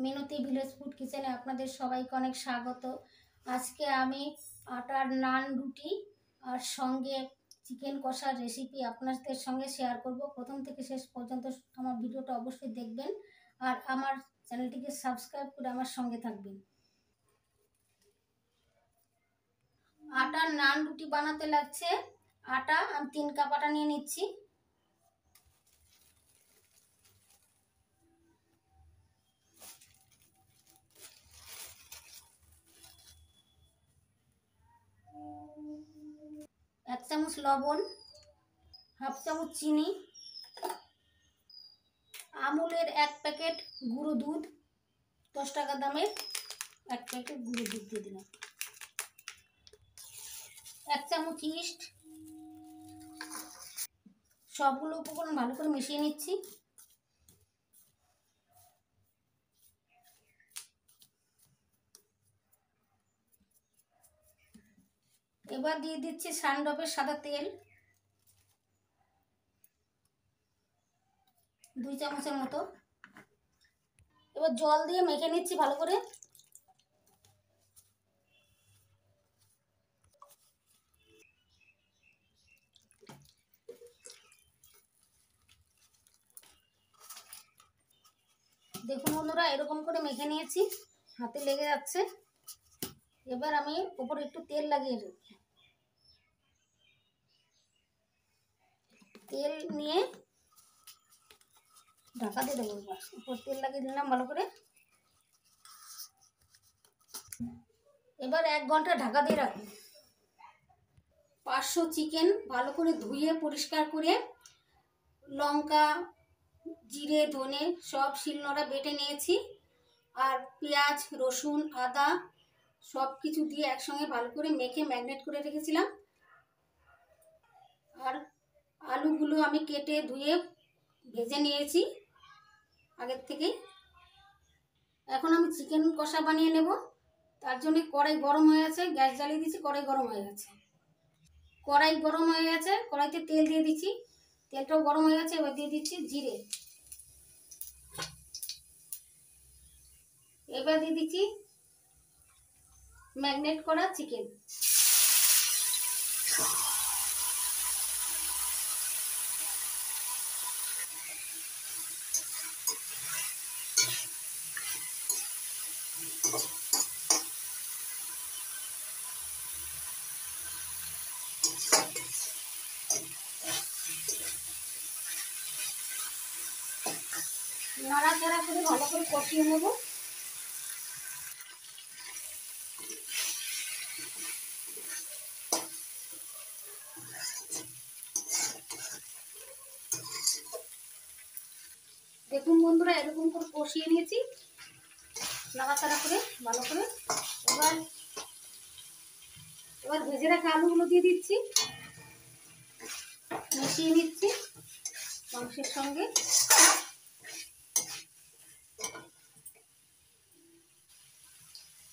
মিনতি village food কিচেনে আপনাদের সবাইকে অনেক স্বাগত। আজকে আমি আটার নান রুটি আর সঙ্গে চিকেন কষার রেসিপি আপনাদের সঙ্গে শেয়ার করব। প্রথম থেকে শেষ পর্যন্ত আমার ভিডিওটা অবশ্যই দেখবেন আর আমার চ্যানেলটিকে সাবস্ক্রাইব করে আমার সঙ্গে থাকবেন। আটার নান রুটি বানাতে লাগছে আটা, আমি 3 কাপ আটা নিয়ে নিচ্ছি। এক চামচ লবণ, হাফ চামচ চিনি, আমুলের 1 প্যাকেট গুঁড়ো দুধ, 10 টাকা দামের 1 প্যাকেট গুঁড়ো দুধ দিয়ে দিলাম, 1 চামচ ইস্ট। সবগুলো উপকরণ ভালো করে মিশিয়ে নিচ্ছি। এবার দিয়ে দিচ্ছি সানডপের সাদা তেল 2 চামচের মতো। এবার জল দিয়ে মেখে নিচ্ছি ভালো করে। দেখুন বন্ধুরা, এরকম করে মেখে নিয়েছি, হাতে লেগে যাচ্ছে। এবার আমি উপরে একটু তেল লাগিয়ে দেব। তেল নিয়ে ঢাকা দিয়ে দেবো। উপর তেল লাগিয়ে দিলাম ভালো করে। এবার 1 ঘন্টা ঢাকা দিয়ে রাখবো। 500 চিকেন ভালো করে ধুয়ে পরিষ্কার করে লঙ্কা, জিরে, ধনে সব শিলনোড়া বেটে নিয়েছি। আর পেঁয়াজ, রসুন, আদা সব কিছু দিয়ে একসঙ্গে ভালো করে মেখে ম্যারিনেট করে রেখেছিলাম। আর আলুগুলো আমি কেটে ধুয়ে ভেজে নিয়েছি আগের থেকেই। এখন আমি চিকেন কষা বানিয়ে নেব। তার জন্য কড়াই গরম হয়ে গেছে, গ্যাস জ্বালিয়ে দিচ্ছি। কড়াই গরম হয়ে গেছে, কড়াইতে তেল দিয়ে দিচ্ছি। তেলটাও গরম হয়ে গেছে। এবার দিয়ে দিচ্ছি জিরে। এবার দিয়ে দিচ্ছি ম্যারিনেট করা চিকেন। নাড়াচাড়া করে ভালো করে কষিয়ে নেব। দেখুন বন্ধুরা, এরকম করে কষিয়ে নিয়েছি নাড়াচাড়া করে ভালো করে। এবার ভেজে রাখা আলুগুলো দিয়ে দিচ্ছি, মিশিয়ে নিচ্ছি মাংসের সঙ্গে।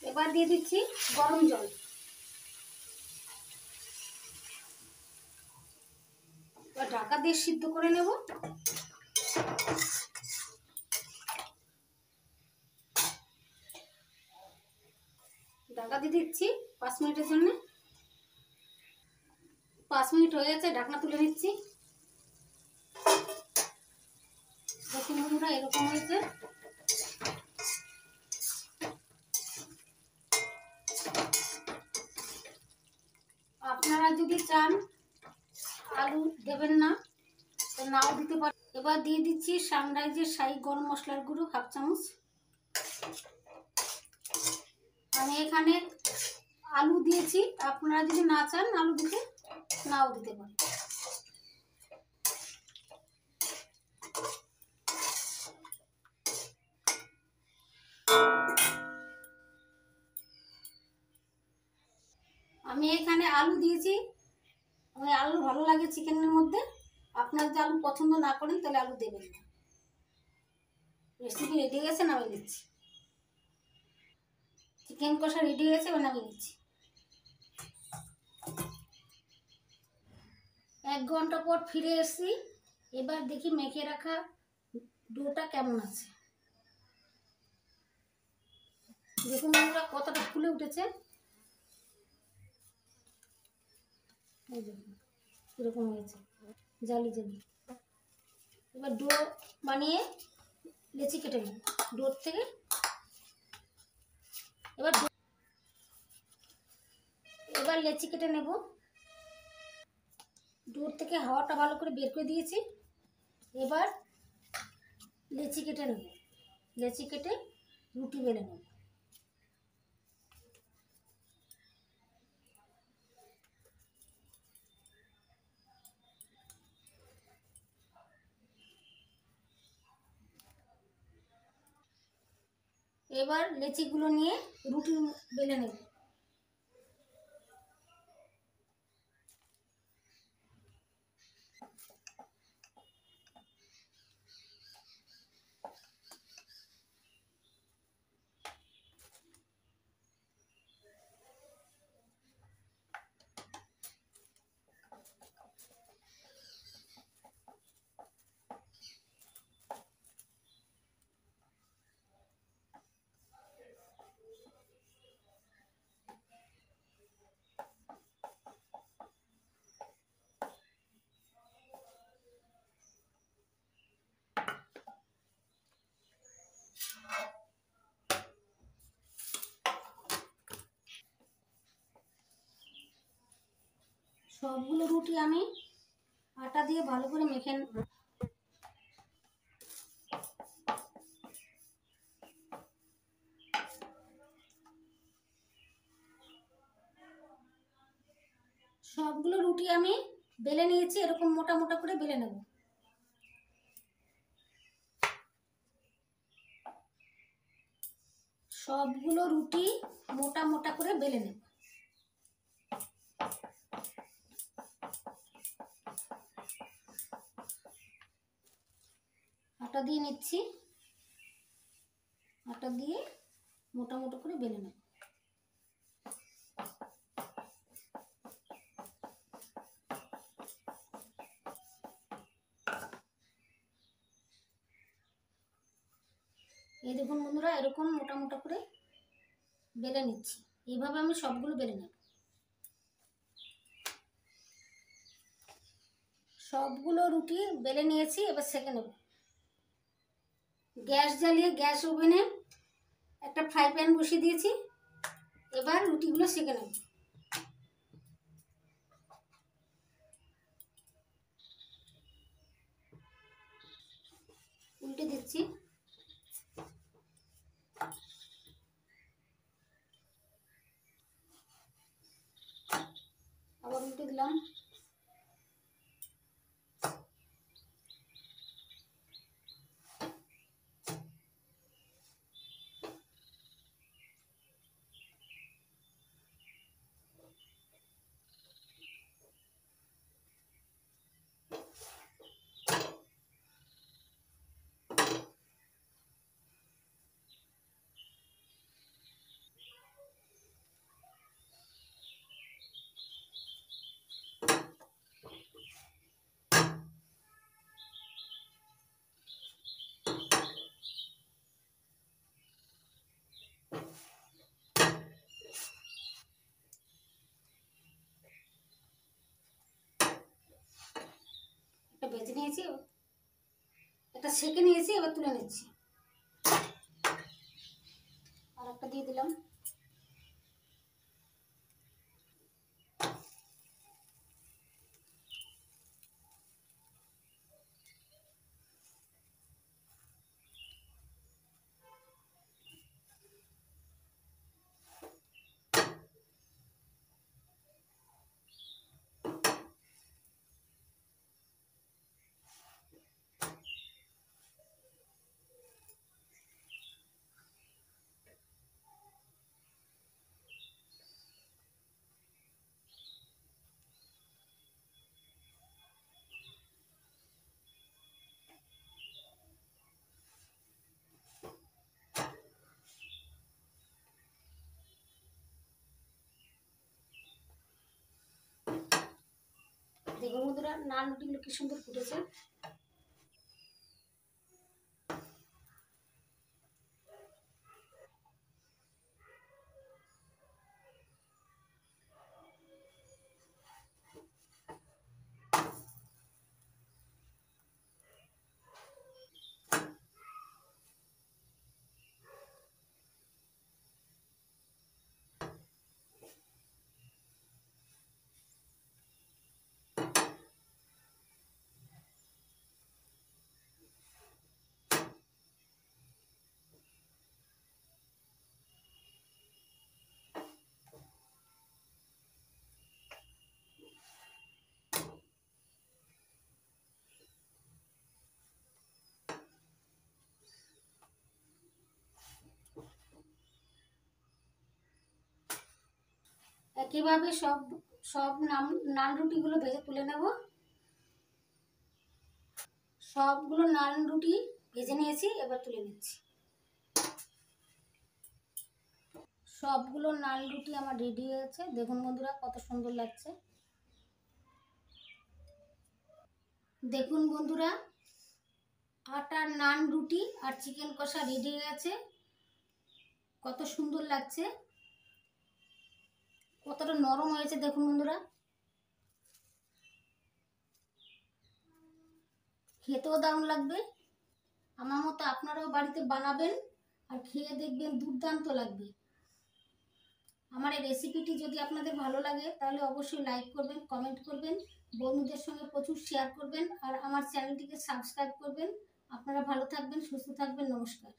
এবার দিয়ে দিচ্ছি গরম জল। এবার ঢাকা দিয়ে সিদ্ধ করে নেব। ঢাকা দিয়ে দিচ্ছি 5 মিনিটের জন্য। 5 মিনিট হয়ে গেছে, ঢাকনা তুলে নিচ্ছি। দেখুন বন্ধুরা, এরকম হয়েছে। আপনারা যদি চান আলু দেবেন না তো নাও দিতে পারেন। এবার দিয়ে দিচ্ছি সানরাইজের শাহী গরম মশলার গুঁড়ো 1/2 চামচ। আমি এখানে আলু দিয়েছি, আপনারা যদি না চান আলু দিতে নাও দিতে পারেন। আমি এখানে আলু দিয়েছি, আমি আলু ভালো লাগে চিকেনের মধ্যে। আপনারা যদি আলু পছন্দ না করেন তাহলে আলু দেবেন না। রেসিপি রেডি হয়ে গেছে, নামিয়ে নিচ্ছি। চিকেন কষা রেডি হয়ে গেছে, এবার নামিয়ে নিচ্ছি। 1 ঘন্টা পর ফিরে এসেছি। এবার দেখি মেখে রাখা ডোটা কেমন আছে। দেখুন বন্ধুরা কতটা ফুলে উঠেছে, এই দেখুন এরকম হয়েছে জালি জালি। এবার ডো বানিয়ে লেচি কেটে নেব ডোর থেকে। এবার লেচি কেটে নেব। ডোর থেকে হাওয়াটা ভালো করে বের করে দিয়েছি। এবার লেচি কেটে নেব, লেচি কেটে রুটি বেলে নেব। এবার লেচিগুলো নিয়ে রুটি বেলে নেব। সবগুলো রুটি আমি আটা দিয়ে ভালো করে মেখে নেব। সবগুলো রুটি আমি বেলে নিয়েছি, এরকম মোটা মোটা করে বেলে নেব। সবগুলো রুটি মোটা মোটা করে বেলে নেব। আটা দিয়ে নিচ্ছি, আটা দিয়ে মোটা মোটা করে বেলে নেব। এই দেখুন বন্ধুরা এরকম মোটা মোটা করে বেলে নিচ্ছি। এইভাবে আমি সবগুলো বেলে নেব। সবগুলো রুটি বেলে নিয়েছি, এবার সেঁকে নেব। গ্যাস জ্বালিয়ে গ্যাস ওভেনে একটা ফ্রাই প্যান বসিয়ে দিয়েছি। এবার রুটিগুলো সেঁকে নেব। উল্টে দিচ্ছি। আবার উল্টে দিলাম। একটা ভেজে নিয়েছি, একটা সেঁকে নিয়েছি, এবার তুলে নিচ্ছি। আর একটা দিয়ে দিলাম। দেখুন বন্ধুরা নান রুটিগুলো কি সুন্দর ফুটেছে। একইভাবে সব সব নান রুটিগুলো ভেজে তুলে নেব। সবগুলো নান রুটি ভেজে নিয়েছি, এবার তুলে নিচ্ছি। সবগুলো নান রুটি আমার রেডি হয়েছে, দেখুন বন্ধুরা কত সুন্দর লাগছে। দেখুন বন্ধুরা, আটার নান রুটি আর চিকেন কষা রেডি হয়ে গেছে, কত সুন্দর লাগছে, কতটা নরম হয়েছে দেখুন বন্ধুরা। খেতেও দারুণ লাগবে। আমার মতো আপনারাও বাড়িতে বানাবেন আর খেয়ে দেখবেন দুর্দান্ত লাগবে। আমার এই রেসিপিটি যদি আপনাদের ভালো লাগে তাহলে অবশ্যই লাইক করবেন, কমেন্ট করবেন, বন্ধুদের সঙ্গে প্রচুর শেয়ার করবেন আর আমার চ্যানেলটিকে সাবস্ক্রাইব করবেন। আপনারা ভালো থাকবেন, সুস্থ থাকবেন, নমস্কার।